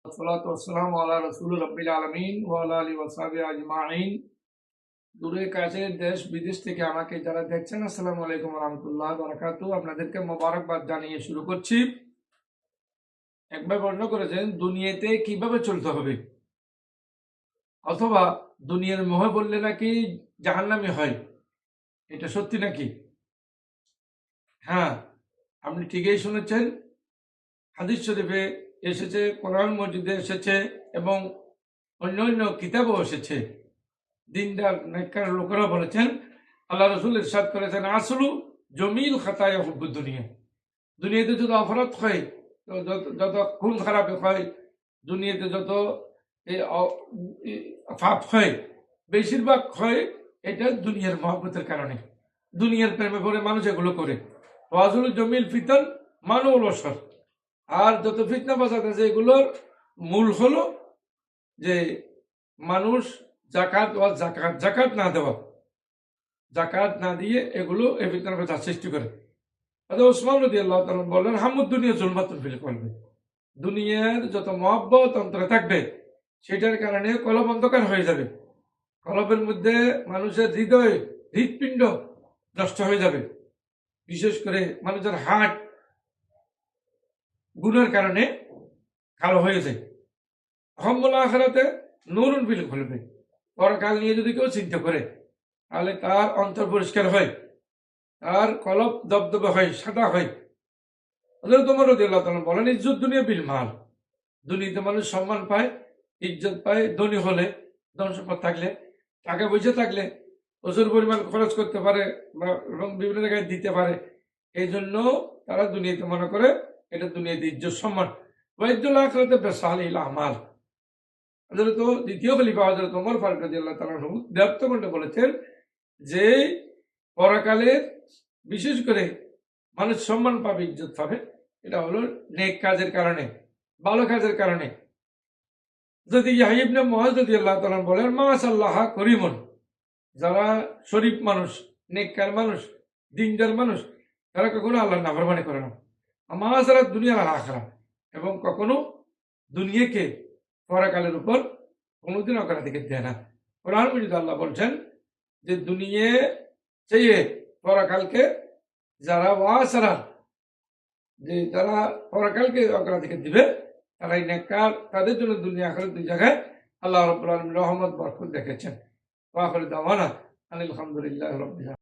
والصلاة والسلام على رسول رب العالمين وعلى آله وصحبه أجمعين। দূরে কাছে দেশ বিদেশ থেকে আমাকে যারা দেখছেন, আসসালামু আলাইকুম ওয়া রাহমাতুল্লাহি ওয়া বারাকাতুহু। আপনাদেরকে মোবারকবাদ জানিয়ে শুরু করছি। একবার বর্ণনা করেছেন দুনিয়াতে কিভাবে চলতে হবে, অথবা দুনিয়ার মোহে বললে নাকি জাহান্নামী হয়। এটা সত্যি নাকি? হ্যাঁ, আপনি ঠিকই শুনেছেন। হাদিস শরীফে এসেছে, কোরআন মজিদে এসেছে এবং অন্যান্য কিতাবও এসেছে। দিনদার নেককার লোকেরা বলেছেন, আল্লাহ রসুল ইরশাদ করেছেন, আসলু জমিল খাতায় হুব্বুদ দুনিয়া। দুনিয়াতে যত অপরাধ হয়, যত খুন খারাপ হয়, দুনিয়াতে যত পাপ হয়, বেশিরভাগ হয় এটা দুনিয়ার মহব্বতের কারণে। দুনিয়ার প্রেমে পড়ে মানুষ এগুলো করে। ওয়াজুল জমিল ফিতন মানুল অসর। আর যত ফিতনা ফাসাদ আছে এগুলোর মূল হলো যে মানুষ জাকাত না দেওয়া, জাকাত না দিয়ে এগুলো এই ফিতনার ফাসাদ সৃষ্টি করে। ওসমান রাদিয়াল্লাহু তাআলা বললেন, হামুদ দুনিয়া জুলমাতুন ফিল কলবি। দুনিয়ার যত মহব্বত অন্তরে থাকবে সেটার কারণে কলব অন্ধকার হয়ে যাবে। কলবের মধ্যে মানুষের হৃৎপিণ্ড নষ্ট হয়ে যাবে। বিশেষ করে মানুষের হার্ট গুণের কারণে কালো হয়ে যায়। হম্বল আখিরাতে নূরুন ফিল কলবি। পরকাল নিয়ে যদি কেউ চিন্তা করে তাহলে তার অন্তর পরিষ্কার হয়, তার কলব দবদবে হয়, সাদা হয়। হযরত ওমর রাদিয়াল্লাহু তাআলা বলেন, ইজ্জত দুনিয়া বিল মাল। দুনিয়াতে মানুষ সম্মান পায়, ইজ্জত পায় ধনী হলে, ধন সম্পদ থাকলে, টাকা পয়সা থাকলে প্রচুর পরিমাণ খরচ করতে পারে এবং বিভিন্ন জায়গায় দিতে পারে। এই জন্য তারা দুনিয়াতে মনে করে এটা দুনিয়াতে ইজ্জত সম্মান। ওয়াইদুল আখিরাতে বিসালিল আমাল। হযরত দ্বিতীয় খলিফা হযরত ওমর ফারুক রাদিয়াল্লাহু তাআলা দেবত্বকণ্ঠে বলেছেন যে পরকালে বিশেষ করে মানুষ সম্মান পাবে, ইজ্জত পাবে, এটা হলো নেক কাজের কারণে, ভালো কাজের কারণে। যদি ইয়াহইয়া ইবনে মুআয রাদিয়াল্লাহু তাআলা বলেন, মাশাআল্লাহ করিমুন। যারা শরীফ মানুষ, নেককার মানুষ, দিনদার মানুষ, তারা কখনো আল্লাহর নাফরমানি করে না। আমাসারাত দুনিয়া আর আখিরা, এবং কখনো দুনিয়াকে পরকালের উপর কোনোদিন অগ্রাধিকার দেয় না। কোরআন মাজিদে আল্লাহ বলছেন যে দুনিয়া চেয়ে পরকালকে যারা ওয়াসারা, যে যারা পরকালকে অগ্রাধিকার দিবে তারাই নেককার, তাদের জন্য দুনিয়া আখিরাত দুই জায়গায় আল্লাহ রাব্বুল আলামিন রহমত বরকত রেখেছেন। ওয়া আখিরু দাওয়ানা আনিল হামদুলিল্লাহি রাব্বিল আলামিন।